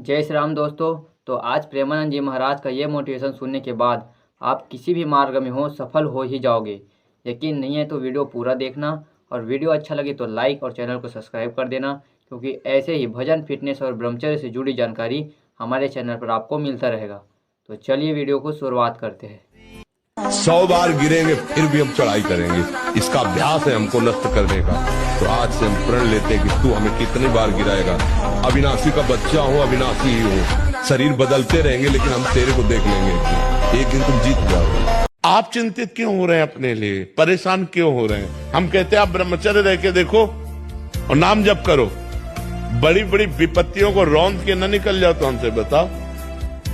जय श्री राम दोस्तों। तो आज प्रेमानंद जी महाराज का ये मोटिवेशन सुनने के बाद आप किसी भी मार्ग में हो सफल हो ही जाओगे। यकीन नहीं है तो वीडियो पूरा देखना, और वीडियो अच्छा लगे तो लाइक और चैनल को सब्सक्राइब कर देना, क्योंकि ऐसे ही भजन, फिटनेस और ब्रह्मचर्य से जुड़ी जानकारी हमारे चैनल पर आपको मिलता रहेगा। तो चलिए वीडियो को शुरुआत करते हैं। 100 बार गिरेंगे फिर भी हम चढ़ाई करेंगे। इसका अभ्यास है हमको नष्ट करने का। तो आज से हम प्रण लेते हैं कि तू हमें कितनी बार गिराएगा। अविनाशी का बच्चा हो, अविनाशी ही हो। शरीर बदलते रहेंगे लेकिन हम तेरे को देख लेंगे, एक दिन तुम जीत जाओगे। आप चिंतित क्यों हो रहे हैं अपने लिए, परेशान क्यों हो रहे हैं? हम कहते हैं आप ब्रह्मचर्य रह के देखो और नाम जप करो, बड़ी बड़ी विपत्तियों को रौंद के न निकल जाओ। तो हमसे बताओ,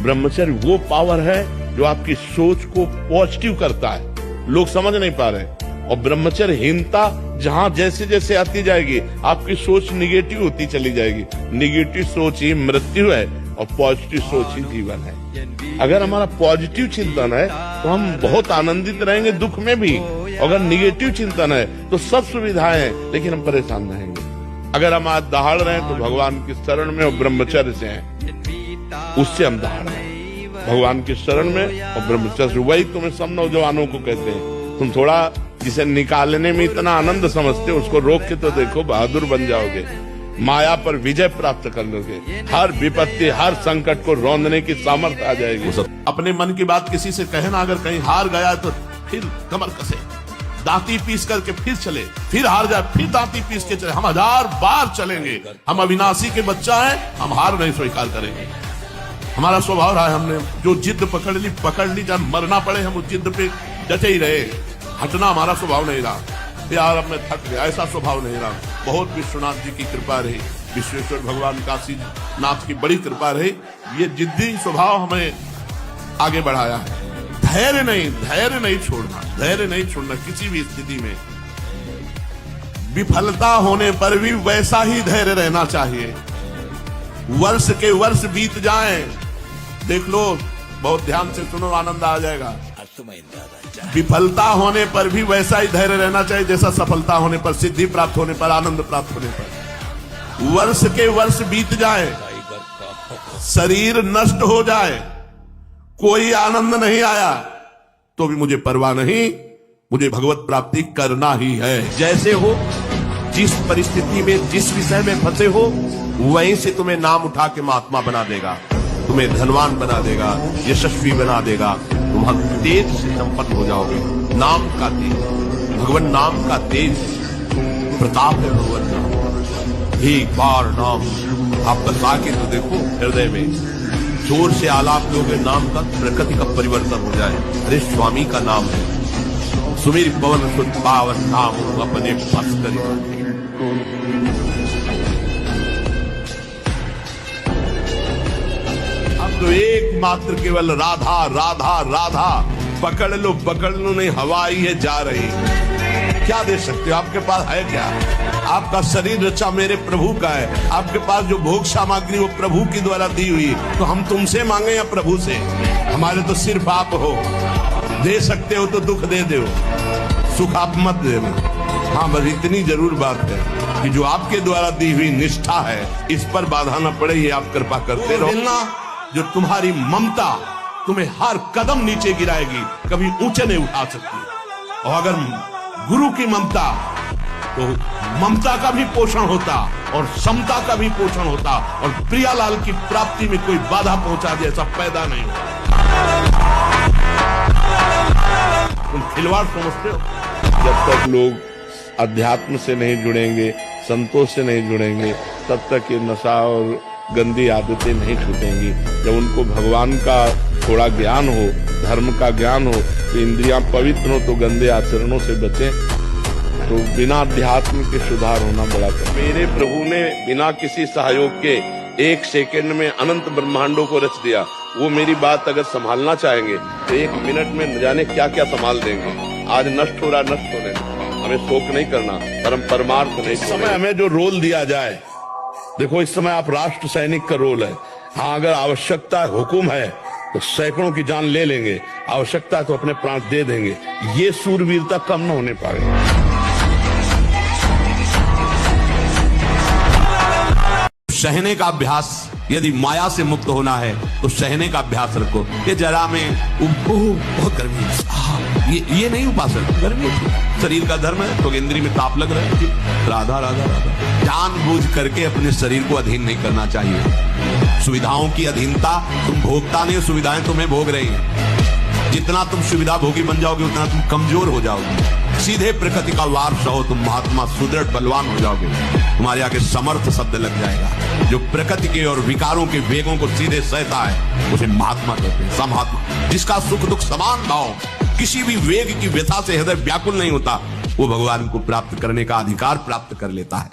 ब्रह्मचर्य वो पावर है जो आपकी सोच को पॉजिटिव करता है। लोग समझ नहीं पा रहे। और ब्रह्मचर्यहीनता जहां जैसे जैसे आती जाएगी आपकी सोच निगेटिव होती चली जाएगी। निगेटिव सोच ही मृत्यु है और पॉजिटिव सोच ही जीवन है। अगर हमारा पॉजिटिव चिंतन है तो हम बहुत आनंदित रहेंगे दुख में भी। अगर निगेटिव चिंतन है तो सब सुविधाएं हैं लेकिन हम परेशान रहेंगे। अगर हम आज दहाड़ रहे हैं तो भगवान की शरण में और ब्रह्मचर्य से हैं, उससे हम दहाड़ रहे हैं भगवान की शरण में और ब्रह्मचर्य। वही तुम्हें सब नौजवानों को कहते हैं, तुम थोड़ा जिसे निकालने में इतना आनंद समझते हो उसको रोक के तो देखो, बहादुर बन जाओगे। माया पर विजय प्राप्त कर लोगे। हर विपत्ति, हर संकट को रौंदने की सामर्थ्य आ जाएगी। अपने मन की बात किसी से कहना, अगर कहीं हार गया तो फिर कमर कसे, दांती पीस करके फिर चले, फिर हार जाए फिर दांती पीस के चले। हम 1000 बार चलेंगे। हम अविनाशी के बच्चा है, हम हार नहीं स्वीकार करेंगे। हमारा स्वभाव रहा है, हमने जो जिद पकड़ ली, चाहे मरना पड़े हम उस जिद पे डटे ही रहे। हटना हमारा स्वभाव नहीं रहा। यार अब मैं थक गया, ऐसा स्वभाव नहीं रहा। बहुत विश्वनाथ जी की कृपा रही, विश्वेश्वर भगवान काशी नाथ की बड़ी कृपा रही। ये जिद्दी स्वभाव हमें आगे बढ़ाया है। धैर्य नहीं छोड़ना, धैर्य नहीं छोड़ना किसी भी स्थिति में। विफलता होने पर भी वैसा ही धैर्य रहना चाहिए। वर्ष के वर्ष बीत जाएं, देख लो, बहुत ध्यान से सुनो, आनंद आ जाएगा। विफलता होने पर भी वैसा ही धैर्य रहना चाहिए जैसा सफलता होने पर, सिद्धि प्राप्त होने पर, आनंद प्राप्त होने पर। वर्ष के वर्ष बीत जाए, शरीर नष्ट हो जाए, कोई आनंद नहीं आया तो भी मुझे परवाह नहीं, मुझे भगवत प्राप्ति करना ही है। जैसे हो, जिस परिस्थिति में, जिस विषय में फंसे हो, वहीं से तुम्हें नाम उठा के महात्मा बना देगा, तुम्हें धनवान बना देगा, यशस्वी बना देगा। तुम हम तेज से संपन्न हो जाओगे। नाम का तेज, भगवान नाम का तेज, प्रताप है भगवान नाम। एक बार नाम आप बसा के तो देखो, हृदय में जोर से आलाप लोगे नाम का, प्रकृति का परिवर्तन हो जाए। अरे स्वामी का नाम है, सुमेर पवन सुत पावन नाम अपने बस करें। तो एकमात्र केवल राधा राधा राधा, पकड़ लो नहीं, हवा ही है जा रही। क्या दे सकते हो? आपके पास है क्या? आपका शरीर रचा मेरे प्रभु का है। आपके पास जो भोग सामग्री वो प्रभु की द्वारा दी हुई। तो हम तुमसे मांगे या प्रभु से? हमारे तो सिर्फ आप हो। दे सकते हो तो दुख दे दो, सुख आप मत देना। हाँ, बस इतनी जरूर बात है कि जो आपके द्वारा दी हुई निष्ठा है, इस पर बाधा न पड़े, ये आप कृपा करते रहो। जो तुम्हारी ममता तुम्हें हर कदम नीचे गिराएगी, कभी ऊंचे नहीं उठा सकती। और अगर गुरु की ममता, तो ममता का भी पोषण होता और समता का भी पोषण होता, और प्रियालाल की प्राप्ति में कोई बाधा पहुंचा दे ऐसा पैदा नहीं होता। तुम खिलवाड़ समझते हो? जब तक लोग अध्यात्म से नहीं जुड़ेंगे, संतों से नहीं जुड़ेंगे, तब तक ये नशा और गंदी आदतें नहीं छूटेंगी। जब उनको भगवान का थोड़ा ज्ञान हो, धर्म का ज्ञान हो, तो इंद्रियां पवित्र हो, तो गंदे आचरणों से बचें। तो बिना अध्यात्म के सुधार होना बड़ा कठिन। मेरे प्रभु ने बिना किसी सहयोग के 1 सेकंड में अनंत ब्रह्मांडों को रच दिया। वो मेरी बात अगर संभालना चाहेंगे तो 1 मिनट में न जाने क्या क्या संभाल देंगे। आज नष्ट हो रहा, नष्ट होने, हमें शोक नहीं करना, परम परमार्थ नहीं। इस समय हमें जो रोल दिया जाए, देखो इस समय आप राष्ट्र सैनिक का रोल है। हाँ, अगर आवश्यकता है, हुकुम है, तो सैकड़ों की जान ले लेंगे। आवश्यकता है तो अपने प्राण दे देंगे। ये सूरवीरता कम न होने पाए। सहने का अभ्यास यदि माया से मुक्त होना है तो सहने का अभ्यास रखो। ये जरा में बहुत गर्मी है, ये नहीं उपासक, गर्मी है, शरीर का धर्म है तो इंद्री में ताप लग रहा है, राधा राधा राधा। जानबूझ करके अपने शरीर को अधीन नहीं करना चाहिए। सुविधाओं की अधीनता, तुम भोगता नहीं, सुविधाएं तुम्हें भोग रही हैं। जितना तुम सुविधा भोगी बन जाओगे उतना तुम कमजोर हो जाओगे। सीधे प्रकृति का वारस हो, तुम महात्मा सुदृढ़ बलवान हो जाओगे। तुम्हारे आगे समर्थ शब्द लग जाएगा। जो प्रकृति के और विकारों के वेगों को सीधे सहता है उसे महात्मा कहते हैं, समहात्मा। जिसका सुख दुख समान भाव, किसी भी वेग की व्यथा से हृदय व्याकुल नहीं होता, वो भगवान को प्राप्त करने का अधिकार प्राप्त कर लेता है।